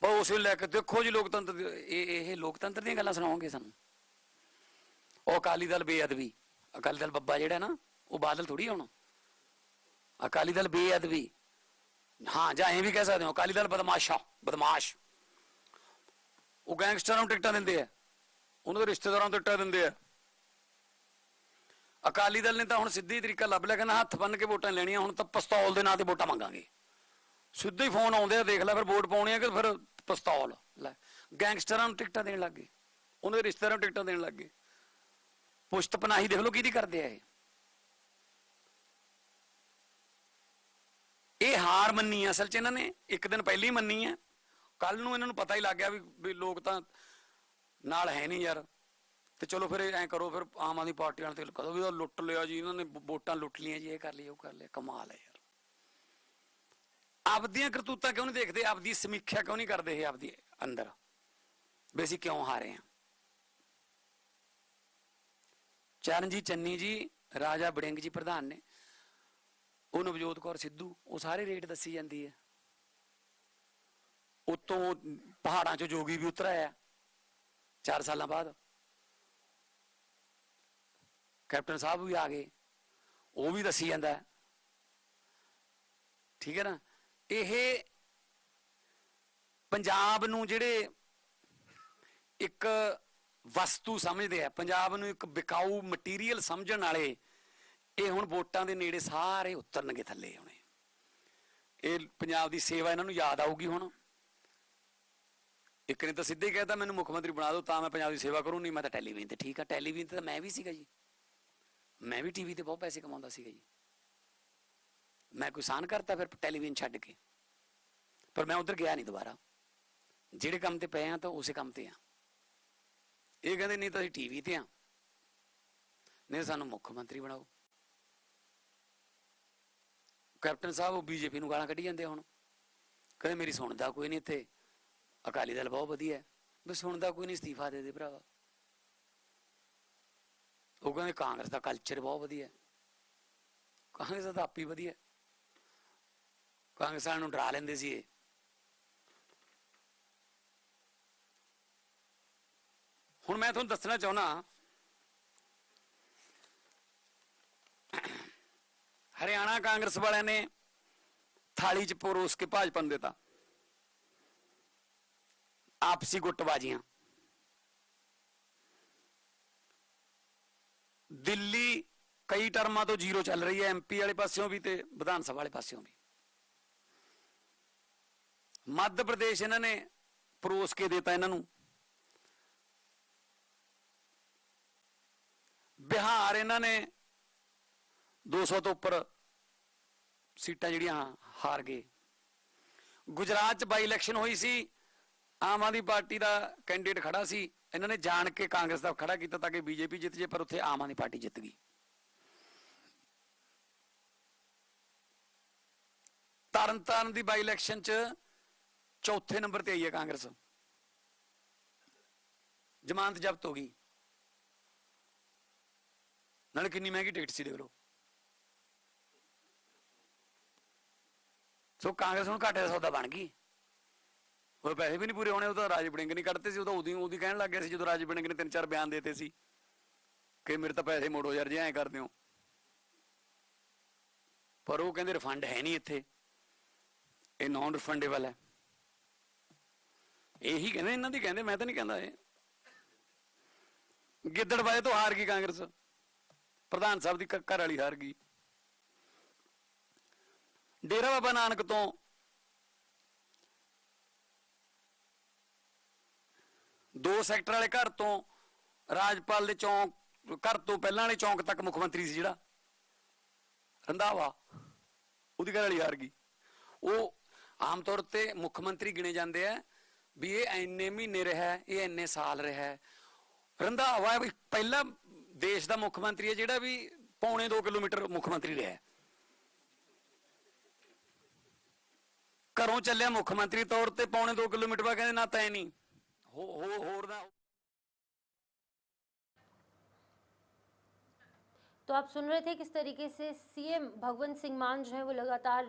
S4: ਪਰ ਉਸ ਵੇਲੇ ਲੈ ਕੇ ਦੇਖੋ ਜੀ ਲੋਕਤੰਤਰ, ਇਹ ਲੋਕਤੰਤਰ ਦੀਆਂ ਗੱਲਾਂ ਸੁਣਾਓਗੇ ਸਾਨੂੰ। ਉਹ ਅਕਾਲੀ ਦਲ ਬੇਅਦਬੀ, ਅਕਾਲੀ ਦਲ ਬੱਬਾ ਜਿਹੜਾ ਨਾ, ਉਹ ਬਾਦਲ ਥੋੜੀ ਆਉਣਾ। ਅਕਾਲੀ ਦਲ ਬੇਅਦਬੀ, ਹਾਂ, ਜਾਂ ਐਂ ਵੀ ਕਹਿ ਸਕਦੇ ਹੋ ਅਕਾਲੀ ਦਲ ਬਦਮਾਸ਼ਾ, ਬਦਮਾਸ਼। ਉਹ ਗੈਂਗਸਟਰਾਂ ਨੂੰ ਟਿਕਟਾਂ ਦਿੰਦੇ ਆ, ਉਹਨਾਂ ਦੇ ਰਿਸ਼ਤੇਦਾਰਾਂ ਨੂੰ ਟਿਕਟਾਂ ਦਿੰਦੇ ਆ। ਅਕਾਲੀ ਦਲ ਨੇ ਤਾਂ ਹੁਣ ਸਿੱਧੀ ਤਰੀਕਾ ਲੱਭ ਲਿਆ, ਕਹਿੰਦਾ ਹੱਥ ਬੰਨ ਕੇ ਵੋਟਾਂ ਲੈਣੀਆਂ, ਹੁਣ ਤਾਂ ਪਿਸਤੌਲ ਦੇ ਨਾਂ ਤੇ ਵੋਟਾਂ ਮੰਗਾਂਗੇ। ਸਿੱਧੇ ਹੀ ਫੋਨ ਆਉਂਦੇ ਆ, ਦੇਖ ਲੈ ਫਿਰ ਵੋਟ ਪਾਉਣੀ ਆ ਕਿ ਫਿਰ ਪਿਸਤੌਲ ਲੈ। ਗੈਂਗਸਟਰਾਂ ਨੂੰ ਟਿਕਟਾਂ ਦੇਣ ਲੱਗ ਗਏ, ਉਹਨਾਂ ਦੇ ਰਿਸ਼ਤੇਦਾਰਾਂ ਨੂੰ ਟਿਕਟਾਂ ਦੇਣ ਲੱਗ ਗਏ। ਪੁਸ਼ਤ ਪਨਾਹੀ ਦੇਖ ਲਓ ਕਿਹਦੀ ਕਰਦੇ ਆ ਇਹ ਹਾਰ ਮੰਨੀ ਅਸਲ ਚ ਇਹਨਾਂ ਨੇ, ਇੱਕ ਦਿਨ ਪਹਿਲਾਂ ਹੀ ਮੰਨੀ ਹੈ। ਕੱਲ ਨੂੰ ਇਹਨਾਂ ਨੂੰ ਪਤਾ ਹੀ ਲੱਗ ਗਿਆ ਵੀ ਲੋਕ ਤਾਂ ਨਾਲ ਹੈ ਨਹੀਂ ਯਾਰ, ਤੇ ਚਲੋ ਫਿਰ ਐਂ ਕਰੋ, ਫਿਰ ਆਮ ਆਦਮੀ ਪਾਰਟੀ ਵਾਲੇ ਤੇ ਕਦੋਂ ਵੀ ਲੁੱਟ ਲਿਆ ਜੀ, ਇਹਨਾਂ ਨੇ ਵੋਟਾਂ ਲੁੱਟ ਲਈਆਂ ਜੀ, ਇਹ ਕਰ ਲਿਆ ਉਹ ਕਰ ਲਿਆ। ਕਮਾਲ ਹੈ ਯਾਰ। ਆਪਦੀਆਂ ਕਰਤੂਤਾਂ ਕਿਉਂ ਨਹੀਂ ਦੇਖਦੇ, ਆਪਦੀ ਸਮੀਖਿਆ ਕਿਉਂ ਨਹੀਂ ਕਰਦੇ ਇਹ ਆਪਦੀ ਅੰਦਰ, ਵੀ ਅਸੀਂ ਕਿਉਂ ਹਾਰੇ ਹਾਂ। ਚਰਨਜੀਤ ਚੰਨੀ ਜੀ, ਰਾਜਾ ਬੜਿੰਗ ਜੀ ਪ੍ਰਧਾਨ ਨੇ, ਉਹ ਨਵਜੋਤ ਕੌਰ ਸਿੱਧੂ, ਉਹ ਸਾਰੇ ਰੇਟ ਦੱਸੀ ਜਾਂਦੀ ਹੈ। ਉਤੋਂ ਪਹਾੜਾਂ ਚੋਂ ਜੋਗੀ ਵੀ ਉਤਰ ਆਇਆ 4 ਸਾਲਾਂ ਬਾਅਦ, ਕੈਪਟਨ ਸਾਹਿਬ ਵੀ ਆ ਗਏ, ਉਹ ਵੀ ਦੱਸੀ ਜਾਂਦਾ। ਠੀਕ ਹੈ ਨਾ। ਇਹ ਪੰਜਾਬ ਨੂੰ ਜਿਹੜੇ ਇੱਕ ਵਸਤੂ ਸਮਝਦੇ ਆ, ਪੰਜਾਬ ਨੂੰ ਇੱਕ ਵਿਕਾਊ ਮਟੀਰੀਅਲ ਸਮਝਣ ਵਾਲੇ ਇਹ ਹੁਣ ਵੋਟਾਂ ਦੇ ਨੇੜੇ ਸਾਰੇ ਉਤਰਨਗੇ ਥੱਲੇ ਹੁਣੇ। ਇਹ ਪੰਜਾਬ ਦੀ ਸੇਵਾ ਇਹਨਾਂ ਨੂੰ ਯਾਦ ਆਊਗੀ ਹੁਣ। ਇੱਕ ਨੇ ਤਾਂ ਸਿੱਧੇ ਹੀ ਕਹਿਤਾ ਮੈਨੂੰ ਮੁੱਖ ਮੰਤਰੀ ਬਣਾ ਦਿਓ ਤਾਂ ਮੈਂ ਪੰਜਾਬ ਦੀ ਸੇਵਾ ਕਰੂੰ, ਨਹੀਂ ਮੈਂ ਤਾਂ ਟੈਲੀਵਿਜ਼ਨ ਤੇ। ਠੀਕ ਆ, ਟੈਲੀਵਿਜ਼ਨ ਤੇ ਤਾਂ ਮੈਂ ਵੀ ਸੀਗਾ ਜੀ, ਮੈਂ ਵੀ ਟੀਵੀ ਤੇ ਬਹੁਤ ਪੈਸੇ ਕਮਾਉਂਦਾ ਸੀਗਾ ਜੀ। ਮੈਂ ਕੋਈ ਸਾਨ ਕਰਤਾ ਫਿਰ ਟੈਲੀਵਿਜ਼ਨ ਛੱਡ ਕੇ? ਪਰ ਮੈਂ ਉਧਰ ਗਿਆ ਨਹੀਂ ਦੁਬਾਰਾ। ਜਿਹੜੇ ਕੰਮ ਤੇ ਪਏ ਆ ਤਾਂ ਉਸੇ ਕੰਮ ਤੇ ਆ। ਇਹ ਕਹਿੰਦੇ ਨਹੀਂ ਤਾਂ ਅਸੀਂ ਟੀਵੀ ਤੇ ਆ, ਨਹੀਂ ਸਾਨੂੰ ਮੁੱਖ ਮੰਤਰੀ ਬਣਾਓ। ਕੈਪਟਨ ਸਾਹਿਬ ਉਹ ਬੀਜੇਪੀ ਨੂੰ ਗਾਲਾਂ ਕੱਢੀ ਜਾਂਦੇ ਹੁਣ, ਕਹਿੰਦੇ ਮੇਰੀ ਸੁਣਦਾ ਕੋਈ ਨਹੀਂ ਇੱਥੇ, ਅਕਾਲੀ ਦਲ ਬਹੁਤ ਵਧੀਆ ਵੀ ਸੁਣਦਾ ਕੋਈ ਨਹੀਂ, ਅਸਤੀਫਾ ਦੇ ਦੇ ਭਰਾਵਾ। ਉਹ ਕਹਿੰਦੇ ਕਾਂਗਰਸ ਦਾ ਕਲਚਰ ਬਹੁਤ ਵਧੀਆ, ਕਾਂਗਰਸ ਦਾ ਤਾਂ ਆਪ ਹੀ ਵਧੀਆ। ਕਾਂਗਰਸ ਨੂੰ ਡਰਾ ਲੈਂਦੇ ਸੀ ਇਹ। ਹੁਣ ਮੈਂ ਤੁਹਾਨੂੰ ਦੱਸਣਾ ਚਾਹੁੰਦਾ, ਹਰਿਆਣਾ ਕਾਂਗਰਸ ਵਾਲਿਆਂ ਨੇ ਥਾਲੀ ਚ ਪਰੋਸ ਕੇ ਭਾਜਪਾ ਨੂੰ ਦਿੱਤਾ। ਆਪਸੀ ਗੁੱਟਬਾਜ਼ੀਆਂ। ਦਿੱਲੀ ਕਈ ਟਰਮਾਂ ਤੋਂ ਜ਼ੀਰੋ ਚੱਲ ਰਹੀ ਹੈ, ਐਮਪੀ ਵਾਲੇ ਪਾਸਿਓਂ ਵੀ ਤੇ ਵਿਧਾਨ ਸਭਾ ਵਾਲੇ ਪਾਸਿਓਂ ਵੀ। ਮੱਧ ਪ੍ਰਦੇਸ਼ ਇਹਨਾਂ ਨੇ ਪਰੋਸ ਕੇ ਦਿੱਤਾ ਇਹਨਾਂ ਨੂੰ। ਬਿਹਾਰ ਇਹਨਾਂ ਨੇ 200 ਤੋਂ ਉੱਪਰ ਸੀਟਾਂ ਜਿਹੜੀਆਂ ਹਾਰ ਗਏ। ਗੁਜਰਾਤ 'ਚ ਬਾਈ ਇਲੈਕਸ਼ਨ ਹੋਈ ਸੀ, ਆਮ ਆਦਮੀ ਪਾਰਟੀ ਦਾ ਕੈਂਡੀਡੇਟ ਖੜਾ ਸੀ, ਇਹਨਾਂ ਨੇ ਜਾਣ ਕੇ ਕਾਂਗਰਸ ਦਾ ਖੜਾ ਕੀਤਾ ਤਾਂ ਕਿ ਬੀਜੇਪੀ ਜਿੱਤ ਜੇ, ਪਰ ਉੱਥੇ ਆਮ ਆਦਮੀ ਪਾਰਟੀ ਜਿੱਤ ਗਈ। ਤਰਨਤਾਰਨ ਦੀ ਬਾਈ ਇਲੈਕਸ਼ਨ 'ਚ ਚੌਥੇ ਨੰਬਰ ਤੇ ਆਈ ਹੈ ਕਾਂਗਰਸ, ਜ਼ਮਾਨਤ ਜ਼ਬਤ ਹੋ ਗਈ। ਨਾਲੇ ਕਿੰਨੀ ਮਹਿੰਗੀ ਟਿਕਟ ਸੀ ਦੇਖ ਲਓ। ਸੋ ਕਾਂਗਰਸ ਹੁਣ ਘਾਟੇ ਦਾ ਸੌਦਾ ਬਣ ਗਈ। ਉਹ ਪੈਸੇ ਵੀ ਨਹੀਂ ਪੂਰੇ ਹੋਣੇ। ਉਹ ਤਾਂ ਰਾਜ ਵੜਿੰਗ ਨਹੀਂ ਕੱਢਦੇ ਸੀ, ਉਹ ਤਾਂ ਉਹਦੀ ਕਹਿਣ ਲੱਗ ਗਿਆ ਸੀ ਜਦੋਂ ਰਾਜ ਵੜਿੰਗ ਨੇ 3-4 ਬਿਆਨ ਦੇਤੇ ਸੀ ਕਿ ਮੇਰੇ ਤਾਂ ਪੈਸੇ ਮੋੜੋ ਯਾਰ ਜੇ ਐਂ ਕਰਦੇ ਹੋ। ਪਰ ਉਹ ਕਹਿੰਦੇ ਰਿਫੰਡ ਹੈ ਨਹੀਂ ਇੱਥੇ, ਇਹ ਨॉन ਰਿਫੰਡੇਬਲ ਹੈ। ਇਹੀ ਕਹਿੰਦੇ ਇਹਨਾਂ ਦੀ, ਕਹਿੰਦੇ ਮੈਂ ਤਾਂ ਨਹੀਂ ਕਹਿੰਦਾ। ਇਹ ਗਿੱਦੜਬਾਹੇ ਤੋਂ ਹਾਰ ਗਈ ਕਾਂਗਰਸ, ਪ੍ਰਧਾਨ ਸਾਹਿਬ ਦੀ ਘਰ ਵਾਲੀ ਹਾਰ ਗਈ। ਡੇਰਾ ਬਾਬਾ ਨਾਨਕ ਤੋਂ ਦੋ ਸੈਕਟਰ ਵਾਲੇ ਘਰ ਤੋਂ ਰਾਜਪਾਲ ਦੇ ਚੌਂਕ, ਘਰ ਤੋਂ ਪਹਿਲਾਂ ਵਾਲੇ ਚੌਂਕ ਤੱਕ ਮੁੱਖ ਮੰਤਰੀ ਸੀ ਜਿਹੜਾ ਰੰਧਾਵਾ, ਉਹਦੀ ਘਰ ਵਾਲੀ ਹਾਰ ਗਈ। ਉਹ ਆਮ ਤੌਰ ਤੇ ਮੁੱਖ ਮੰਤਰੀ ਗਿਣੇ ਜਾਂਦੇ ਆ ਵੀ ਇਹ ਇੰਨੇ ਮਹੀਨੇ ਰਿਹਾ, ਇਹ ਇੰਨੇ ਸਾਲ ਰਿਹਾ। ਰੰਧਾਵਾ ਪਹਿਲਾ ਦੇਸ਼ ਦਾ ਮੁੱਖ ਮੰਤਰੀ ਹੈ ਜਿਹੜਾ ਵੀ 2.25 ਕਿਲੋਮੀਟਰ ਮੁੱਖ ਮੰਤਰੀ ਰਿਹਾ। ਘਰੋਂ ਚੱਲਿਆ ਮੁੱਖ ਮੰਤਰੀ ਤੌਰ ਤੇ 2.25 किलोमीटर ਬਾਅਦ ਕਹਿੰਦੇ ਨਾ ਤੈਂ ਨਹੀਂ ਹੋਰ ਨਾ।
S1: तो आप सुन रहे थे किस तरीके से सीएम भगवंत सिंह मान जो है वो लगातार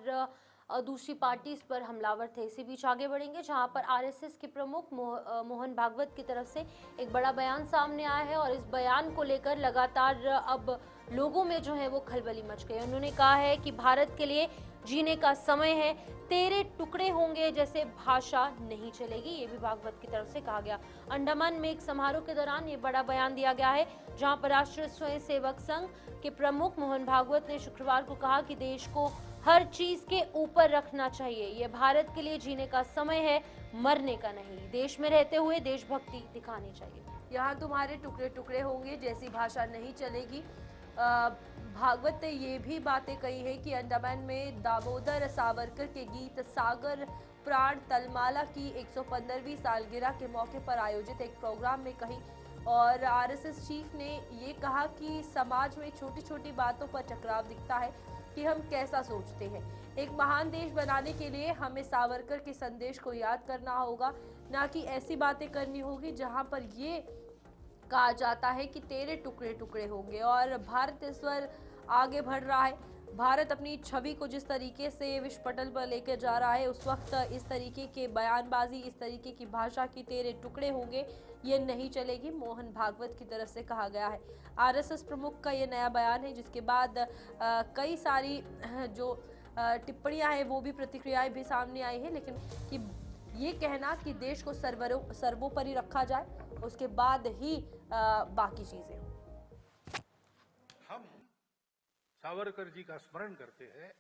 S1: दूसरी पार्टीज पर हमलावर थे। इसी बीच आगे बढ़ेंगे जहां पर आरएसएस के प्रमुख मोहन भागवत की तरफ से एक बड़ा बयान सामने आया है और इस बयान को लेकर लगातार अब लोगों में जो है वो खलबली मच गई। उन्होंने कहा है कि भारत के लिए जीने का समय है, तेरे टुकड़े होंगे जैसे भाषा नहीं चलेगी। ये भी भागवत की तरफ से कहा गया। अंडमान में एक समारोह के दौरान ये बड़ा बयान दिया गया है जहां पर राष्ट्रीय स्वयं सेवक संघ के प्रमुख मोहन भागवत ने शुक्रवार को कहा कि देश को हर चीज के ऊपर रखना चाहिए। ये भारत के लिए जीने का समय है, मरने का नहीं। देश में रहते हुए देशभक्ति दिखानी चाहिए।
S2: यहाँ तुम्हारे टुकड़े टुकड़े होंगे जैसी भाषा नहीं चलेगी। भागवत ने ये भी बातें कही है कि अंडमान में दामोदर सावरकर के गीत सागर प्राण तलमाला की 115वीं सालगिरह के मौके पर आयोजित एक प्रोग्राम में कही। और आरएसएस चीफ ने ये कहा कि समाज में छोटी छोटी बातों पर टकराव दिखता है कि हम कैसा सोचते हैं। एक महान देश बनाने के लिए हमें सावरकर के संदेश को याद करना होगा, ना कि ऐसी बातें करनी होगी जहां पर ये कहा जाता है कि तेरे टुकड़े टुकड़े होंगे। और भारत इस पर आगे बढ़ रहा है। भारत अपनी छवि को जिस तरीके से विश्व पटल पर लेकर जा रहा है, उस वक्त इस तरीके के बयानबाजी, इस तरीके की भाषा की तेरे टुकड़े होंगे ये नहीं चलेगी। मोहन भागवत की तरफ से कहा गया है। आरएसएस प्रमुख का ये नया बयान है जिसके बाद कई सारी जो टिप्पणियां हैं वो भी, प्रतिक्रियाएं भी सामने आई है। लेकिन कि ये कहना कि देश को सर्वोपरि रखा जाए, उसके बाद ही बाकी चीजें।
S5: हम सावरकर जी का स्मरण करते हैं,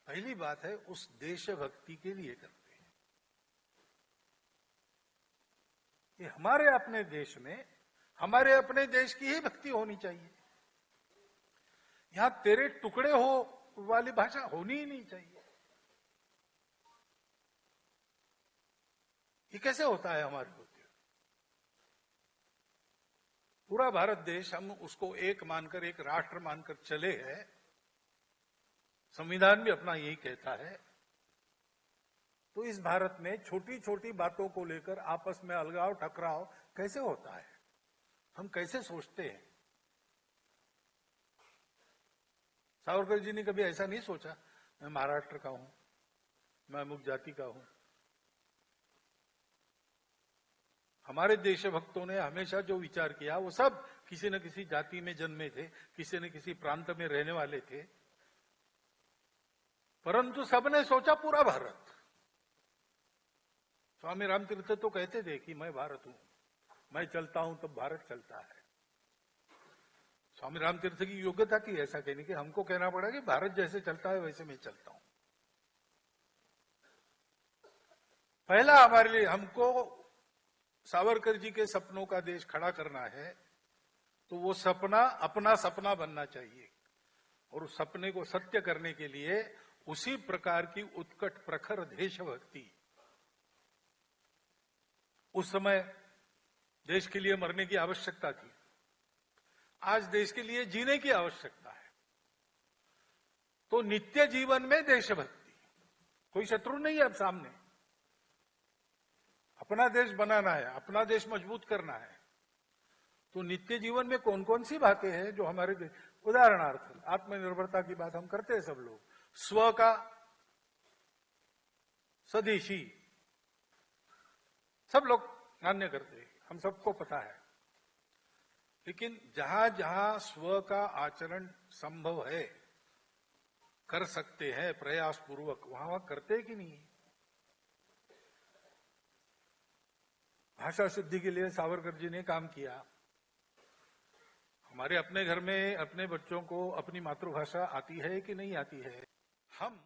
S5: पहली बात है उस देशभक्ति के लिए करते हैं। ये हमारे अपने देश में, हमारे अपने देश की ही भक्ति होनी चाहिए। यहां तेरे टुकड़े हो वाली भाषा होनी ही नहीं चाहिए। ये कैसे होता है हमारे होते? पूरा भारत देश हम उसको एक मानकर, एक राष्ट्र मानकर चले हैं। संविधान भी अपना यही कहता है। तो इस भारत में छोटी छोटी बातों को लेकर आपस में अलगाव टकराव कैसे होता है? हम कैसे सोचते हैं? सावरकर जी ने कभी ऐसा नहीं सोचा मैं महाराष्ट्र का हूं, मैं अमुक जाति का हूं। हमारे देशभक्तों ने हमेशा जो विचार किया वो सब किसी न किसी जाति में जन्मे थे, किसी न किसी प्रांत में रहने वाले थे, परंतु सबने सोचा पूरा भारत। स्वामी रामतीर्थ तो कहते थे कि मैं भारत हूं, मैं चलता हूं तब भारत चलता है। स्वामी रामतीर्थ की योग्यता थी ऐसा कहने की, हमको कहना पड़ा कि भारत जैसे चलता है वैसे मैं चलता हूं। पहला हमारे लिए, हमको सावरकर जी के सपनों का देश खड़ा करना है, तो वो सपना अपना सपना बनना चाहिए। और उस सपने को सत्य करने के लिए उसी प्रकार की उत्कट प्रखर देशभक्ति, उस समय देश के लिए मरने की आवश्यकता थी, आज देश के लिए जीने की आवश्यकता है। तो नित्य जीवन में देशभक्ति, कोई शत्रु नहीं है अब सामने। अपना देश बनाना है, अपना देश मजबूत करना है। तो नित्य जीवन में कौन कौन सी बातें हैं जो हमारे देश, उदाहरणार्थ आत्मनिर्भरता की बात हम करते हैं सब लोग, स्व का, स्वदेशी, सब लोग मान्य करते हैं, हम सबको पता है। लेकिन जहां जहां स्व का आचरण संभव है, कर सकते हैं प्रयास पूर्वक, वहां करते कि नहीं? भाषा शुद्धि के लिए सावरकर जी ने काम किया। हमारे अपने घर में अपने बच्चों को अपनी मातृभाषा आती है कि नहीं आती है? हम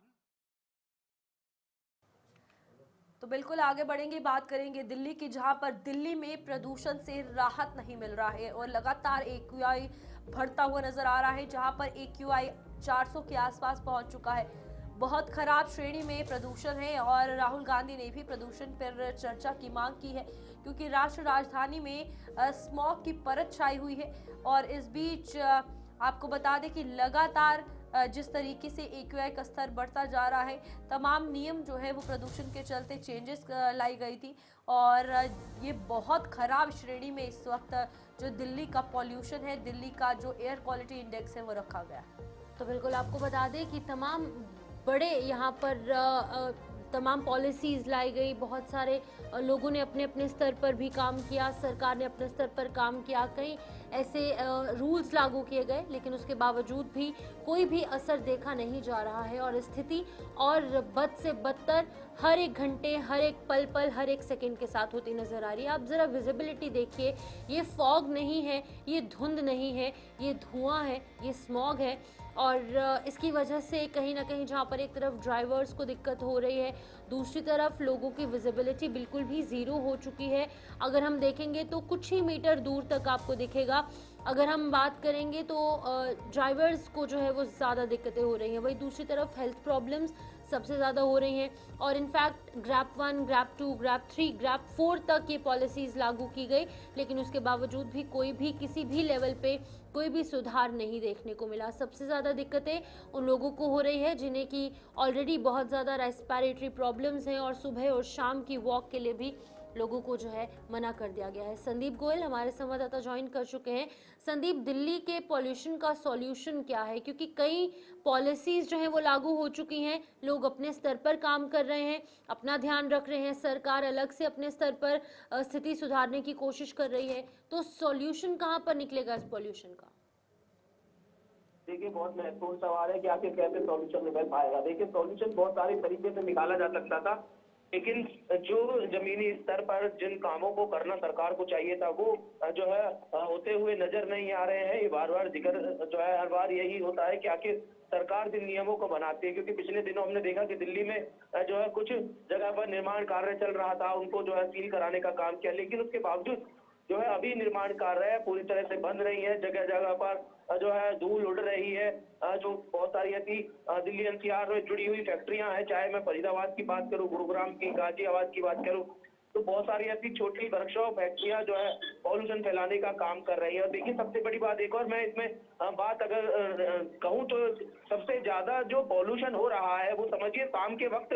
S2: तो बिल्कुल आगे बढ़ेंगे, बात करेंगे दिल्ली की, जहां पर दिल्ली में प्रदूषण से राहत नहीं मिल रहा है और लगातार AQI बढ़ता हुआ नजर आ रहा है, जहां पर AQI 400 के आसपास पहुंच चुका है। बहुत खराब श्रेणी में प्रदूषण है और राहुल गांधी ने भी प्रदूषण पर चर्चा की मांग की है, क्योंकि राष्ट्र राजधानी में स्मॉग की परत छाई हुई है। और इस बीच आपको बता दें कि लगातार जिस तरीके से AQI का स्तर बढ़ता जा रहा है, तमाम नियम जो है वो प्रदूषण के चलते चेंजेस लाई गई थी और ये बहुत खराब श्रेणी में इस वक्त जो दिल्ली का पॉल्यूशन है, दिल्ली का जो एयर क्वालिटी इंडेक्स है वो रखा गया है।
S1: तो बिल्कुल आपको बता दें कि तमाम बड़े यहाँ पर तमाम पॉलिसीज़ लाई गई, बहुत सारे लोगों ने अपने अपने स्तर पर भी काम किया, सरकार ने अपने स्तर पर काम किया, कई ऐसे रूल्स लागू किए गए, लेकिन उसके बावजूद भी कोई भी असर देखा नहीं जा रहा है और स्थिति और बद से बदतर हर एक घंटे, हर एक पल पल, हर एक सेकंड के साथ होती नज़र आ रही है। आप ज़रा विजिबिलिटी देखिए, ये फॉग नहीं है, ये धुंध नहीं है, ये धुआं है, ये स्मॉग है और इसकी वजह से कहीं ना कहीं जहाँ पर एक तरफ ड्राइवर्स को दिक्कत हो रही है, दूसरी तरफ लोगों की विजिबिलिटी बिल्कुल भी ज़ीरो हो चुकी है। अगर हम देखेंगे तो कुछ ही मीटर दूर तक आपको दिखेगा। अगर हम बात करेंगे तो ड्राइवर्स को जो है वो ज़्यादा दिक्कतें हो रही हैं, वही दूसरी तरफ हेल्थ प्रॉब्लम्स सबसे ज़्यादा हो रही हैं और in fact grab 1, grab 2, grab 3, grab 4 तक ये पॉलिसीज़ लागू की गई, लेकिन उसके बावजूद भी कोई भी किसी भी लेवल पे कोई भी सुधार नहीं देखने को मिला। सबसे ज़्यादा दिक्कतें उन लोगों को हो रही है जिन्हें कि ऑलरेडी बहुत ज़्यादा रेस्पिरेटरी प्रॉब्लम्स हैं और सुबह और शाम की वॉक के लिए भी लोगों को जो है मना कर दिया गया है। संदीप गोयल हमारे संवाददाता ज्वाइन कर चुके हैं। संदीप, दिल्ली के पॉल्यूशन का सॉल्यूशन क्या है? क्योंकि कई पॉलिसीज जो हैं वो लागू हो चुकी हैं, लोग अपने स्तर पर काम कर रहे हैं, अपना ध्यान रख रहे हैं, सरकार अलग से अपने स्तर पर स्थिति सुधारने की कोशिश कर रही है, तो सॉल्यूशन कहाँ पर निकलेगा इस पॉल्यूशन का?
S6: देखिए, बहुत महत्वपूर्ण सवाल है कि आखिर कैसे सॉल्यूशन निकल पाएगा। देखिए, सॉल्यूशन बहुत सारे तरीके से निकाला जा सकता था, लेकिन जो जमीनी स्तर पर जिन कामों को करना सरकार को चाहिए था वो जो है होते हुए नजर नहीं आ रहे हैं। ये बार बार जिक्र जो है हर बार यही होता है कि आखिर सरकार जिन नियमों को बनाती है, क्योंकि पिछले दिनों हमने देखा कि दिल्ली में जो है कुछ जगह पर निर्माण कार्य चल रहा था, उनको जो है सील कराने का काम किया, लेकिन उसके बावजूद जो है अभी निर्माण कार्य पूरी तरह से बंद रही है। जगह जगह पर जो है धूल उड़ रही है। जो बहुत सारी ऐसी दिल्ली एनसीआर में जुड़ी हुई फैक्ट्रियां हैं, चाहे मैं फरीदाबाद की बात करूं, गुरुग्राम की, गाजियाबाद की बात करूं, तो बहुत सारी ऐसी छोटी वर्कशॉप फैक्ट्रियां जो है पॉल्यूशन फैलाने का काम कर रही है। और देखिए सबसे बड़ी बात एक और मैं इसमें बात अगर कहूं तो सबसे ज्यादा जो पॉल्यूशन हो रहा है वो समझिए शाम के वक्त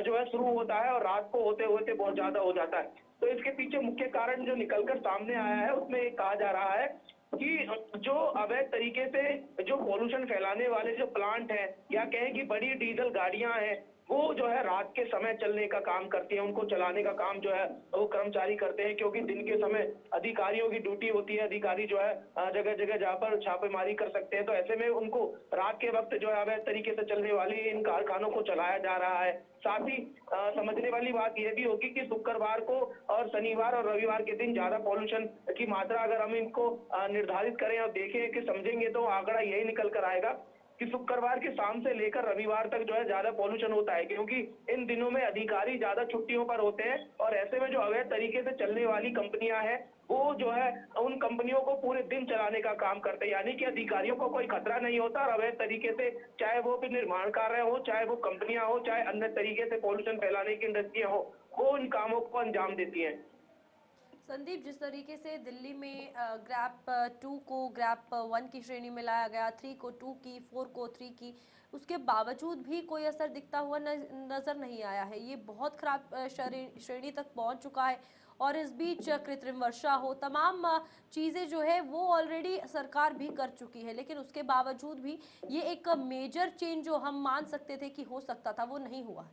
S6: जो है शुरू होता है और रात को होते होते बहुत ज्यादा हो जाता है। तो इसके पीछे मुख्य कारण जो निकलकर सामने आया है उसमें ये कहा जा रहा है कि जो अवैध तरीके से जो पॉल्यूशन फैलाने वाले जो प्लांट हैं या कहें कि बड़ी डीजल गाड़ियां हैं, वो जो है रात के समय चलने का काम करती हैं। उनको चलाने का काम जो है वो कर्मचारी करते हैं, क्योंकि दिन के समय अधिकारियों की ड्यूटी होती है। अधिकारी जो है जगह जगह जहाँ पर छापेमारी कर सकते हैं, तो ऐसे में उनको रात के वक्त जो है अवैध तरीके से चलने वाली इन कारखानों को चलाया जा रहा है। साथ ही समझने वाली बात यह भी होगी कि शुक्रवार को और शनिवार और रविवार के दिन ज्यादा पॉल्यूशन की मात्रा अगर हम इनको निर्धारित करें और देखें कि समझेंगे तो आंकड़ा यही निकल कर आएगा कि शुक्रवार की शाम से लेकर रविवार तक जो है ज्यादा पॉल्यूशन होता है, क्योंकि इन दिनों में अधिकारी ज्यादा छुट्टियों पर होते हैं और ऐसे में जो अवैध तरीके से चलने वाली कंपनियां हैं वो जो है उन कंपनियों को पूरे दिन चलाने का काम करते हैं। यानी कि अधिकारियों को कोई खतरा नहीं होता और अवैध तरीके से चाहे वो भी निर्माण कार्य हो, चाहे वो कंपनियां हो, चाहे अन्य तरीके से पॉल्यूशन फैलाने की इंडस्ट्रियां हो, वो इन कामों को अंजाम देती हैं।
S2: संदीप, जिस तरीके से दिल्ली में ग्रैप 2 को ग्रैप 1 की श्रेणी में लाया गया, 3 को 2 की, 4 को 3 की, उसके बावजूद भी कोई असर दिखता हुआ नजर नहीं आया है। ये बहुत खराब श्रेणी तक पहुंच चुका है और इस बीच कृत्रिम वर्षा हो, तमाम चीज़ें जो है वो ऑलरेडी सरकार भी कर चुकी है, लेकिन उसके बावजूद भी ये एक मेजर चेंज जो हम मान सकते थे कि हो सकता था वो नहीं हुआ।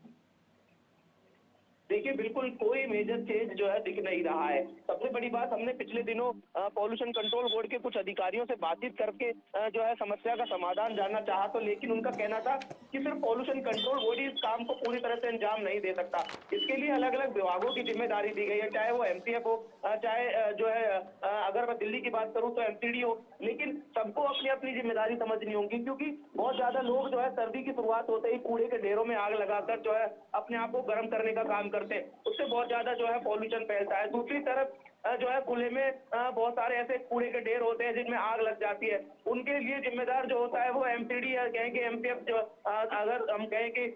S6: देखिए बिल्कुल कोई मेजर चेंज जो है दिख नहीं रहा है। सबसे बड़ी बात, हमने पिछले दिनों पॉल्यूशन कंट्रोल बोर्ड के कुछ अधिकारियों से बातचीत करके जो है समस्या का समाधान जानना चाहा, तो लेकिन उनका कहना था कि सिर्फ पॉल्यूशन कंट्रोल बोर्ड ही इस काम को पूरी तरह से अंजाम नहीं दे सकता। इसके लिए अलग अलग विभागों की जिम्मेदारी दी गई है, चाहे वो एमसीएफ हो, चाहे जो है अगर मैं दिल्ली की बात करूं तो एमसीडी हो, लेकिन सबको अपनी अपनी जिम्मेदारी समझनी होगी, क्योंकि बहुत ज्यादा लोग जो है सर्दी की शुरुआत होते ही कूड़े के ढेरों में आग लगाकर जो है अपने आप को गर्म करने का काम करते हैं, उससे बहुत ज्यादा जो है पॉल्यूशन फैलता है। दूसरी तरफ जो है खुले में बहुत सारे ऐसे कूड़े के ढेर होते हैं जिनमें आग लग जाती है, उनके लिए जिम्मेदार जो होता है वो एमसीडी या कहें कि एमसीएफ जो अगर हम कहें कि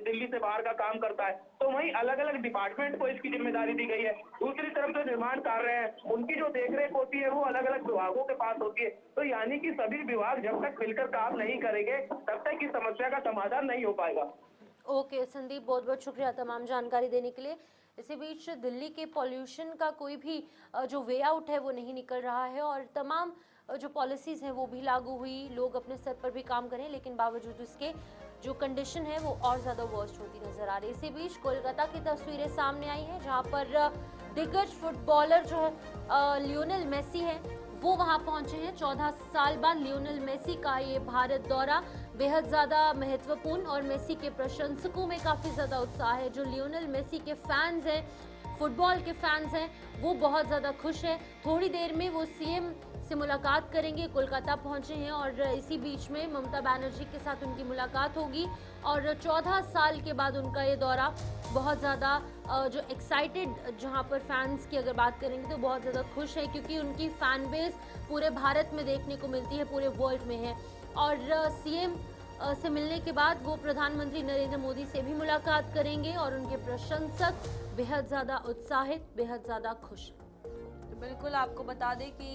S6: दिल्ली से बाहर का काम करता है, तो वहीं अलग अलग डिपार्टमेंट को इसकी जिम्मेदारी दी गई है। दूसरी तरफ जो निर्माण कार्य है उनकी जो देखरेख होती है वो अलग अलग विभागों के पास होती है। तो यानी कि सभी विभाग जब तक मिलकर काम नहीं करेंगे तब तक इस समस्या का समाधान नहीं हो पाएगा।
S1: ओके संदीप, बहुत बहुत शुक्रिया तमाम जानकारी देने के लिए। इसी बीच दिल्ली के पॉल्यूशन का कोई भी जो वे आउट है वो नहीं निकल रहा है और तमाम जो पॉलिसीज़ हैं वो भी लागू हुई, लोग अपने स्तर पर भी काम करें, लेकिन बावजूद इसके जो कंडीशन है वो और ज़्यादा वर्स्ट होती नज़र आ रही है। इसी बीच कोलकाता की तस्वीरें सामने आई हैं जहाँ पर दिग्गज फुटबॉलर जो है लियोनेल मेसी है वो वहाँ पहुँचे हैं। 14 साल बाद लियोनेल मेसी का ये भारत दौरा बेहद ज़्यादा महत्वपूर्ण और मेसी के प्रशंसकों में काफ़ी ज़्यादा उत्साह है। जो लियोनेल मेसी के फैंस हैं, फुटबॉल के फैंस हैं, वो बहुत ज़्यादा खुश हैं। थोड़ी देर में वो सीएम से मुलाकात करेंगे, कोलकाता पहुंचे हैं और इसी बीच में ममता बनर्जी के साथ उनकी मुलाकात होगी और 14 साल के बाद उनका ये दौरा बहुत ज़्यादा जो एक्साइटेड, जहां पर फैंस की अगर बात करेंगे तो बहुत ज़्यादा खुश है, क्योंकि उनकी फ़ैन बेस पूरे भारत में देखने को मिलती है, पूरे वर्ल्ड में है। और सीएम से मिलने के बाद वो प्रधानमंत्री नरेंद्र मोदी से भी मुलाकात करेंगे और उनके प्रशंसक बेहद ज़्यादा उत्साहित, बेहद ज़्यादा खुश।
S2: बिल्कुल, आपको बता दें कि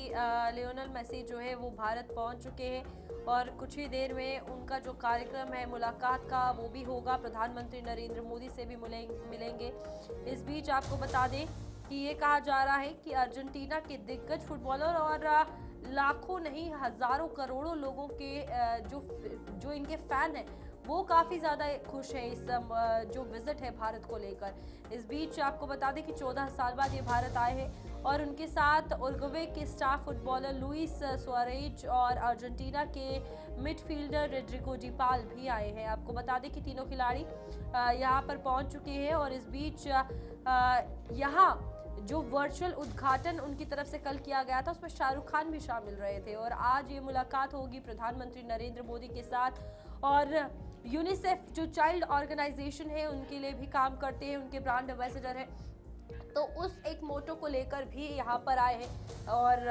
S2: लियोनेल मेसी जो है वो भारत पहुंच चुके हैं और कुछ ही देर में उनका जो कार्यक्रम है मुलाकात का वो भी होगा, प्रधानमंत्री नरेंद्र मोदी से भी मिलेंगे। इस बीच आपको बता दें कि ये कहा जा रहा है कि अर्जेंटीना के दिग्गज फुटबॉलर और लाखों नहीं हजारों करोड़ों लोगों के जो इनके फैन हैं वो काफ़ी ज़्यादा खुश है इस जो विजिट है भारत को लेकर। इस बीच आपको बता दें कि 14 साल बाद ये भारत आए हैं और उनके साथ उरुग्वे के स्टार फुटबॉलर लुइस सुआरेज और अर्जेंटीना के मिडफील्डर रोड्रिगो डी पाल भी आए हैं। आपको बता दें कि तीनों खिलाड़ी यहाँ पर पहुंच चुके हैं और इस बीच यहाँ जो वर्चुअल उद्घाटन उनकी तरफ से कल किया गया था उसमें शाहरुख खान भी शामिल रहे थे और आज ये मुलाकात होगी प्रधानमंत्री नरेंद्र मोदी के साथ। और यूनिसेफ जो चाइल्ड ऑर्गेनाइजेशन है उनके लिए भी काम करते हैं, उनके ब्रांड एम्बेसडर हैं, तो उस एक मोटो को लेकर भी यहाँ पर आए हैं और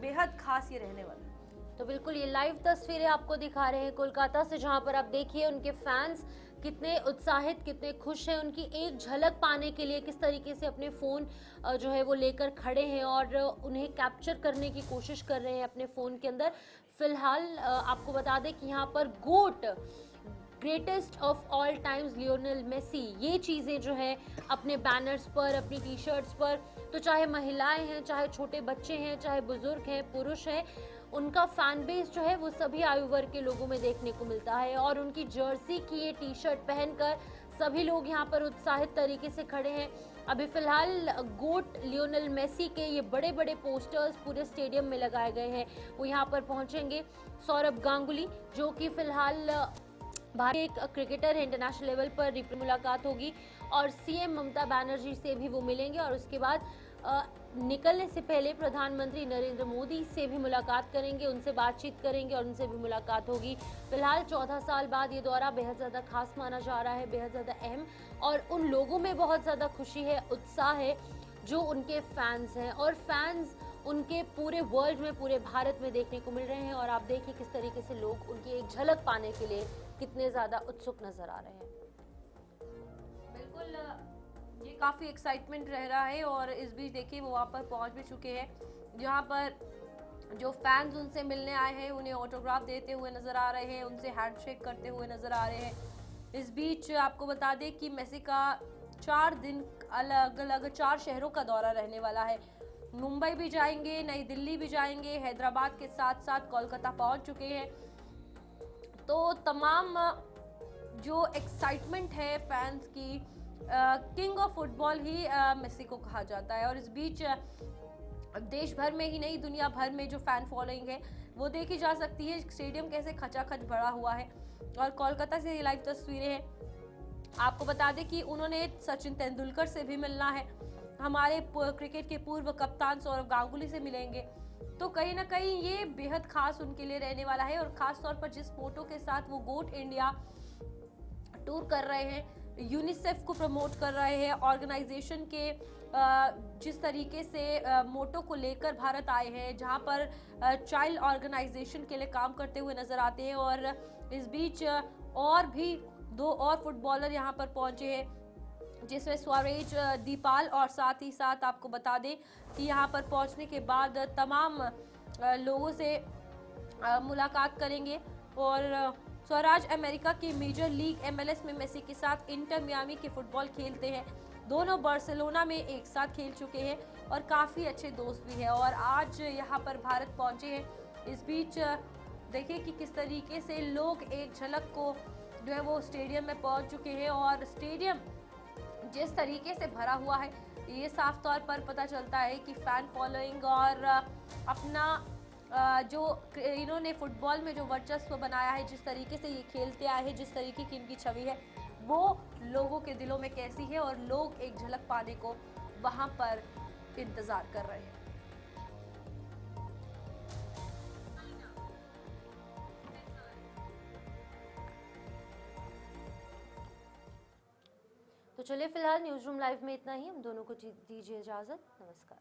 S2: बेहद खास ये रहने वाला है।
S1: तो बिल्कुल ये लाइव तस्वीरें आपको दिखा रहे हैं कोलकाता से, जहां पर आप देखिए उनके फैंस कितने उत्साहित, कितने खुश हैं। उनकी एक झलक पाने के लिए किस तरीके से अपने फ़ोन जो है वो लेकर खड़े हैं और उन्हें कैप्चर करने की कोशिश कर रहे हैं अपने फ़ोन के अंदर। फिलहाल आपको बता दें कि यहाँ पर GOAT, greatest of all times Lionel Messi, ये चीज़ें जो है अपने बैनर्स पर, अपनी टी शर्ट्स पर, तो चाहे महिलाएं हैं, चाहे छोटे बच्चे हैं, चाहे बुजुर्ग हैं, पुरुष हैं, उनका फैन बेस जो है वो सभी आयु वर्ग के लोगों में देखने को मिलता है। और उनकी जर्सी की ये टी शर्ट पहनकर सभी लोग यहाँ पर उत्साहित तरीके से खड़े हैं। अभी फिलहाल गोट लियोनेल मेसी के ये बड़े बड़े पोस्टर्स पूरे स्टेडियम में लगाए गए हैं, वो यहाँ पर पहुँचेंगे। सौरभ गांगुली जो कि फिलहाल भारतीय एक क्रिकेटर है, इंटरनेशनल लेवल पर मुलाकात होगी और सीएम ममता बनर्जी से भी वो मिलेंगे और उसके बाद निकलने से पहले प्रधानमंत्री नरेंद्र मोदी से भी मुलाकात करेंगे, उनसे बातचीत करेंगे और उनसे भी मुलाकात होगी। फिलहाल 14 साल बाद ये दौरा बेहद ज़्यादा खास माना जा रहा है, बेहद ज़्यादा अहम, और उन लोगों में बहुत ज़्यादा खुशी है, उत्साह है जो उनके फैंस हैं और फैंस उनके पूरे वर्ल्ड में, पूरे भारत में देखने को मिल रहे हैं। और आप देखिए किस तरीके से लोग उनकी एक झलक पाने के लिए कितने ज़्यादा उत्सुक नजर आ रहे हैं।
S2: बिल्कुल ये काफ़ी एक्साइटमेंट रह रहा है और इस बीच देखिए वो वहाँ पर पहुँच भी चुके हैं, जहाँ पर जो फैंस उनसे मिलने आए हैं उन्हें ऑटोग्राफ देते हुए नज़र आ रहे हैं, उनसे हैंडशेक करते हुए नज़र आ रहे हैं। इस बीच आपको बता दें कि मेसी का 4 दिन अलग अलग 4 शहरों का दौरा रहने वाला है। मुंबई भी जाएंगे, नई दिल्ली भी जाएंगे, हैदराबाद के साथ साथ कोलकाता पहुँच चुके हैं। तो तमाम जो एक्साइटमेंट है फैंस की, किंग ऑफ फुटबॉल ही मेसी को कहा जाता है। और इस बीच देश भर में ही नहीं, दुनिया भर में जो फैन फॉलोइंग है वो देखी जा सकती है। स्टेडियम कैसे खचाखच भरा हुआ है और कोलकाता से ये लाइव तस्वीरें हैं। आपको बता दें कि उन्होंने सचिन तेंदुलकर से भी मिलना है, हमारे क्रिकेट के पूर्व कप्तान सौरभ गांगुली से मिलेंगे, तो कहीं ना कहीं ये बेहद खास उनके लिए रहने वाला है। और खास तौर पर जिस मोटो के साथ वो गोट इंडिया टूर कर रहे हैं, यूनिसेफ को प्रमोट कर रहे हैं, ऑर्गेनाइजेशन के जिस तरीके से मोटो को लेकर भारत आए हैं, जहां पर चाइल्ड ऑर्गेनाइजेशन के लिए काम करते हुए नजर आते हैं। और इस बीच और भी 2 और फुटबॉलर यहां पर पहुंचे हैं, जिसमें सुआरेज, दीपाल और साथ ही साथ आपको बता दें कि यहाँ पर पहुँचने के बाद तमाम लोगों से मुलाकात करेंगे। और स्वराज अमेरिका की मेजर लीग MLS में मेसी के साथ इंटर मियामी के फुटबॉल खेलते हैं। दोनों बार्सिलोना में एक साथ खेल चुके हैं और काफ़ी अच्छे दोस्त भी हैं और आज यहाँ पर भारत पहुँचे हैं। इस बीच देखिए कि किस तरीके से लोग एक झलक को जो है वो स्टेडियम में पहुँच चुके हैं और स्टेडियम जिस तरीके से भरा हुआ है, ये साफ तौर पर पता चलता है कि फैन फॉलोइंग और अपना जो इन्होंने फुटबॉल में जो वर्चस्व बनाया है, जिस तरीके से ये खेलते आए हैं, जिस तरीके की इनकी छवि है, वो लोगों के दिलों में कैसी है और लोग एक झलक पाने को वहां पर इंतजार कर रहे हैं।
S1: तो चलिए फिलहाल न्यूज़ रूम लाइव में इतना ही, हम दोनों को दीजिए इजाज़त, नमस्कार।